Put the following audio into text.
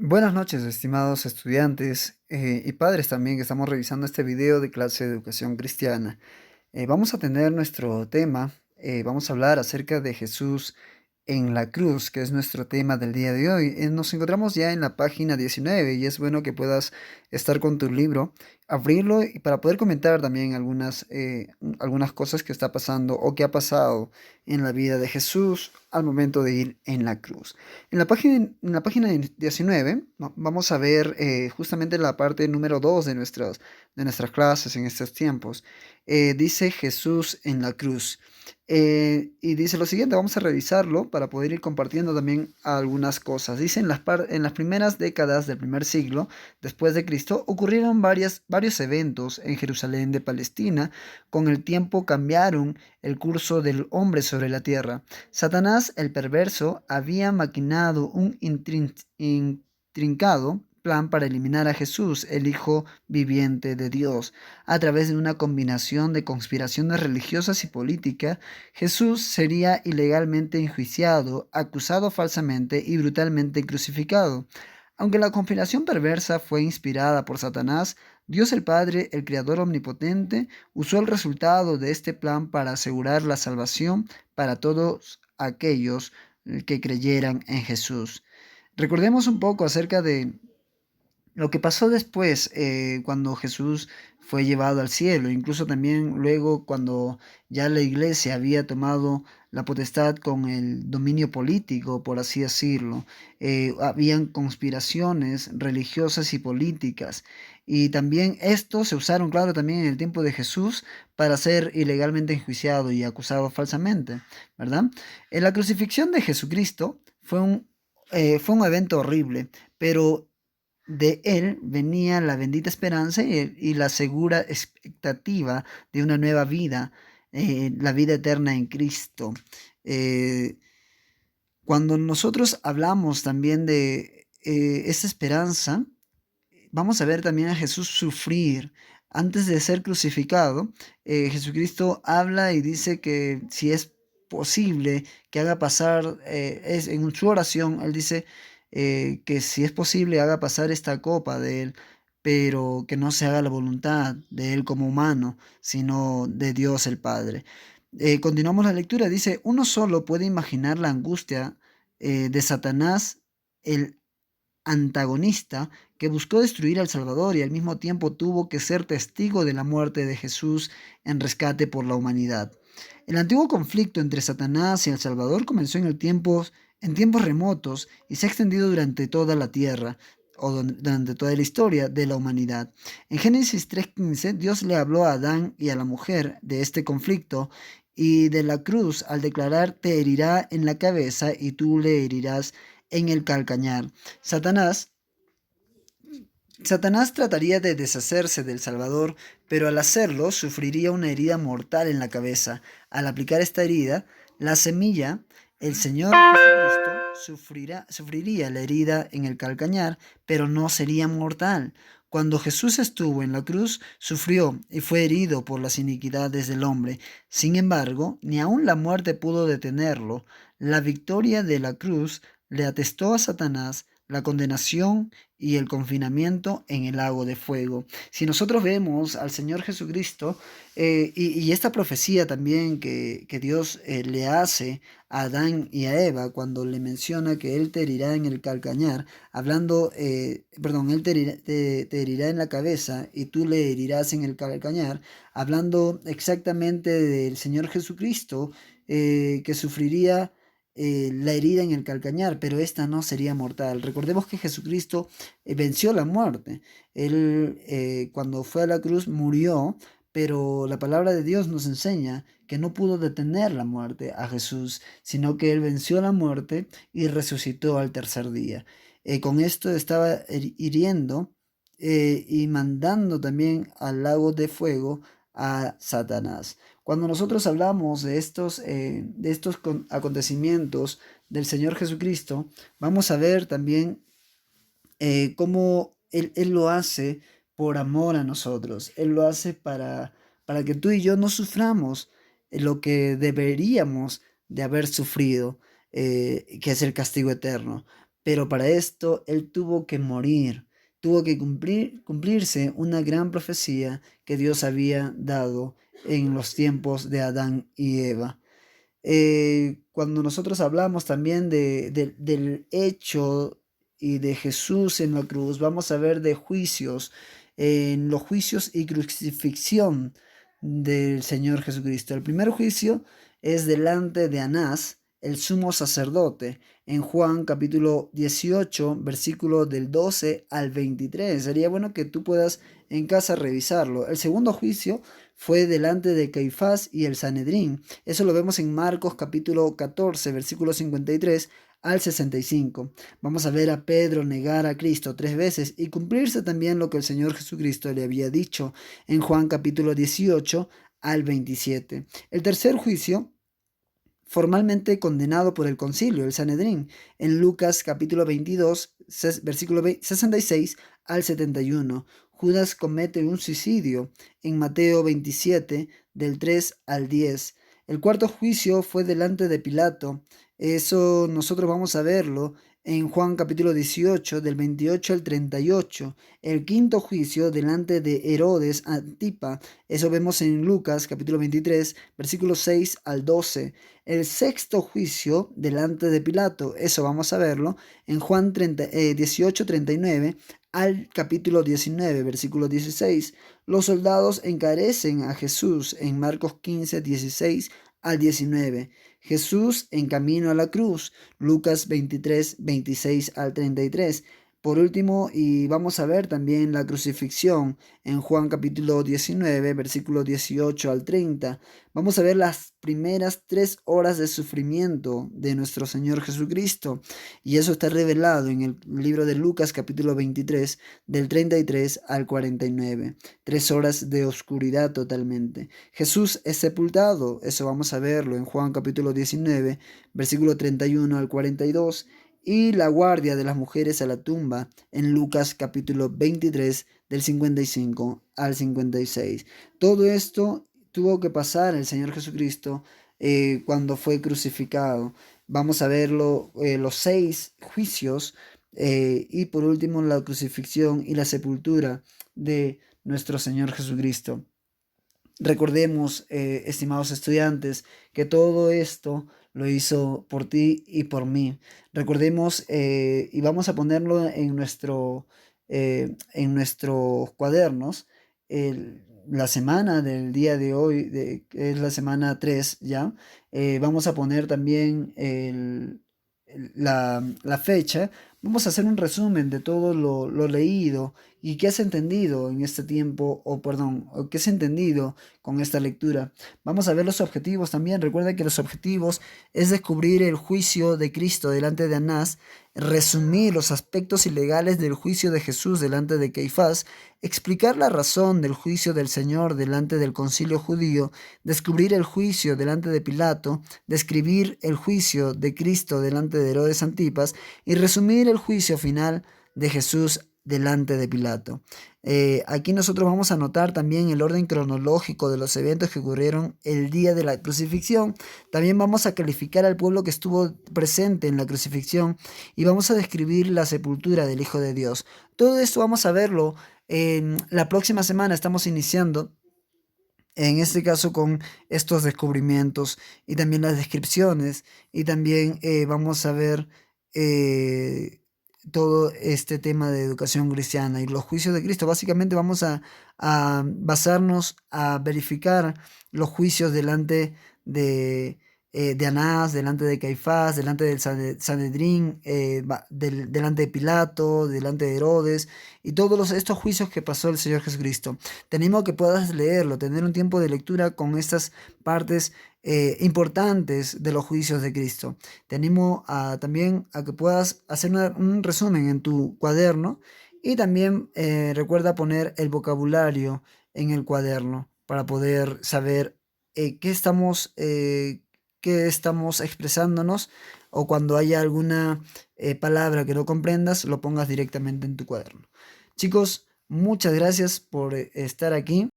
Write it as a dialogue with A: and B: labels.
A: Buenas noches, estimados estudiantes y padres también que estamos revisando este video de clase de educación cristiana. Vamos a tener nuestro tema, vamos a hablar acerca de Jesús en la cruz, que es nuestro tema del día de hoy. Nos encontramos ya en la página 19 y es bueno que puedas estar con tu libro, abrirlo y para poder comentar también algunas cosas que está pasando o que ha pasado en la vida de Jesús al momento de ir en la cruz. En la página 19 vamos a ver justamente la parte número 2 de nuestras clases en estos tiempos. Dice Jesús en la cruz. Y dice lo siguiente, vamos a revisarlo para poder ir compartiendo también algunas cosas. Dice en las primeras décadas del primer siglo después de Cristo ocurrieron varios eventos en Jerusalén de Palestina. Con el tiempo cambiaron el curso del hombre sobre la tierra. Satanás, el perverso, había maquinado un intrincado plan para eliminar a Jesús, el Hijo viviente de Dios. A través de una combinación de conspiraciones religiosas y políticas, Jesús sería ilegalmente enjuiciado, acusado falsamente y brutalmente crucificado. Aunque la conspiración perversa fue inspirada por Satanás, Dios el Padre, el Creador omnipotente, usó el resultado de este plan para asegurar la salvación para todos aquellos que creyeran en Jesús. Recordemos un poco acerca de lo que pasó después, cuando Jesús fue llevado al cielo, incluso también luego cuando ya la iglesia había tomado la potestad con el dominio político, por así decirlo, habían conspiraciones religiosas y políticas. Y también estos se usaron, claro, también en el tiempo de Jesús para ser ilegalmente enjuiciado y acusado falsamente, ¿verdad? En la crucifixión de Jesucristo fue un evento horrible, pero de él venía la bendita esperanza y la segura expectativa de una nueva vida, la vida eterna en Cristo. Eh, Cuando nosotros hablamos también de esa esperanza, vamos a ver también a Jesús sufrir. Antes de ser crucificado, Jesucristo habla y dice que si es posible que haga pasar, en su oración, él dice que si es posible haga pasar esta copa de él, pero que no se haga la voluntad de él como humano, sino de Dios el Padre. Continuamos la lectura, dice, uno solo puede imaginar la angustia de Satanás, el antagonista que buscó destruir al Salvador y al mismo tiempo tuvo que ser testigo de la muerte de Jesús en rescate por la humanidad. El antiguo conflicto entre Satanás y el Salvador comenzó en tiempos remotos y se ha extendido durante toda la tierra o durante toda la historia de la humanidad. En Génesis 3:15, Dios le habló a Adán y a la mujer de este conflicto y de la cruz al declarar: te herirá en la cabeza y tú le herirás en el calcañar. Satanás Satanás trataría de deshacerse del Salvador, pero al hacerlo sufriría una herida mortal en la cabeza. Al aplicar esta herida, la semilla, el Señor Jesucristo, sufriría la herida en el calcañar, pero no sería mortal. Cuando Jesús estuvo en la cruz, sufrió y fue herido por las iniquidades del hombre. Sin embargo, ni aun la muerte pudo detenerlo. La victoria de la cruz le atestó a Satanás la condenación y el confinamiento en el lago de fuego. Si nosotros vemos al Señor Jesucristo y esta profecía también que Dios le hace a Adán y a Eva cuando le menciona que Él te herirá en el calcañar, hablando, perdón, Él te herirá en la cabeza y tú le herirás en el calcañar, hablando exactamente del Señor Jesucristo, que sufriría la herida en el calcañar, pero esta no sería mortal. Recordemos que Jesucristo venció la muerte. Él, cuando fue a la cruz, murió, pero la palabra de Dios nos enseña que no pudo detener la muerte a Jesús, sino que él venció la muerte y resucitó al tercer día. Con esto estaba hiriendo y mandando también al lago de fuego a Satanás. Cuando nosotros hablamos de estos acontecimientos del Señor Jesucristo, vamos a ver también cómo Él lo hace por amor a nosotros. Él lo hace para que tú y yo no suframos lo que deberíamos de haber sufrido, que es el castigo eterno. pero para esto él tuvo que morir, tuvo que cumplirse una gran profecía que Dios había dado en los tiempos de Adán y Eva. Cuando nosotros hablamos también del hecho y de Jesús en la cruz, vamos a ver de juicios, en los juicios y crucifixión del Señor Jesucristo. El primer juicio es delante de Anás, el sumo sacerdote, en Juan capítulo 18, versículo del 12 al 23. Sería bueno que tú puedas en casa revisarlo. El segundo juicio fue delante de Caifás y el Sanedrín. Eso lo vemos en Marcos capítulo 14, versículo 53 al 65. Vamos a ver a Pedro negar a Cristo 3 veces y cumplirse también lo que el Señor Jesucristo le había dicho en Juan capítulo 18 al 27. El tercer juicio, formalmente condenado por el concilio, el Sanedrín, en Lucas capítulo 22, versículo 66 al 71. Judas comete un suicidio en Mateo 27, del 3 al 10. El cuarto juicio fue delante de Pilato. Eso nosotros vamos a verlo en Juan capítulo 18, del 28 al 38. El quinto juicio delante de Herodes Antipa. Eso vemos en Lucas capítulo 23, versículos 6 al 12. El sexto juicio delante de Pilato. Eso vamos a verlo en Juan 18, 39 al capítulo 19, versículo 16. Los soldados encarecen a Jesús en Marcos 15, 16 al 19. Jesús en camino a la cruz, Lucas 23, 26 al 33. Por último, y vamos a ver también la crucifixión en Juan capítulo 19, versículo 18 al 30. Vamos a ver las primeras 3 horas de sufrimiento de nuestro Señor Jesucristo. Y eso está revelado en el libro de Lucas capítulo 23, del 33 al 49. 3 horas de oscuridad totalmente. Jesús es sepultado. Eso vamos a verlo en Juan capítulo 19, versículo 31 al 42. Y la guardia de las mujeres a la tumba en Lucas capítulo 23 del 55 al 56. Todo esto tuvo que pasar el Señor Jesucristo cuando fue crucificado. Vamos a verlo, los 6 juicios y por último la crucifixión y la sepultura de nuestro Señor Jesucristo. Recordemos, estimados estudiantes, que todo esto lo hizo por ti y por mí. Recordemos y vamos a ponerlo en nuestros cuadernos. La semana del día de hoy, que es la semana 3 ya, vamos a poner también la fecha. Vamos a hacer un resumen de todo lo leído y qué has entendido en este tiempo, o perdón, o qué has entendido con esta lectura. Vamos a ver los objetivos también. Recuerda que los objetivos es descubrir el juicio de Cristo delante de Anás, resumir los aspectos ilegales del juicio de Jesús delante de Caifás, explicar la razón del juicio del Señor delante del concilio judío, descubrir el juicio delante de Pilato, describir el juicio de Cristo delante de Herodes Antipas y resumir el juicio final de Jesús delante de Pilato. Aquí nosotros vamos a notar también el orden cronológico de los eventos que ocurrieron el día de la crucifixión. También vamos a calificar al pueblo que estuvo presente en la crucifixión y vamos a describir la sepultura del Hijo de Dios. Todo esto vamos a verlo en la próxima semana. Estamos iniciando en este caso con estos descubrimientos y también las descripciones y también vamos a ver todo este tema de educación cristiana y los juicios de Cristo. Básicamente vamos a basarnos a verificar los juicios delante de Anás, delante de Caifás, delante del Sanedrín, delante de Pilato, delante de Herodes y todos estos juicios que pasó el Señor Jesucristo. Te animo a que puedas leerlo, tener un tiempo de lectura con estas partes importantes de los juicios de Cristo. Te animo también a que puedas hacer un resumen en tu cuaderno y también recuerda poner el vocabulario en el cuaderno para poder saber qué estamos expresándonos, o cuando haya alguna palabra que no comprendas, lo pongas directamente en tu cuaderno. Chicos, muchas gracias por estar aquí.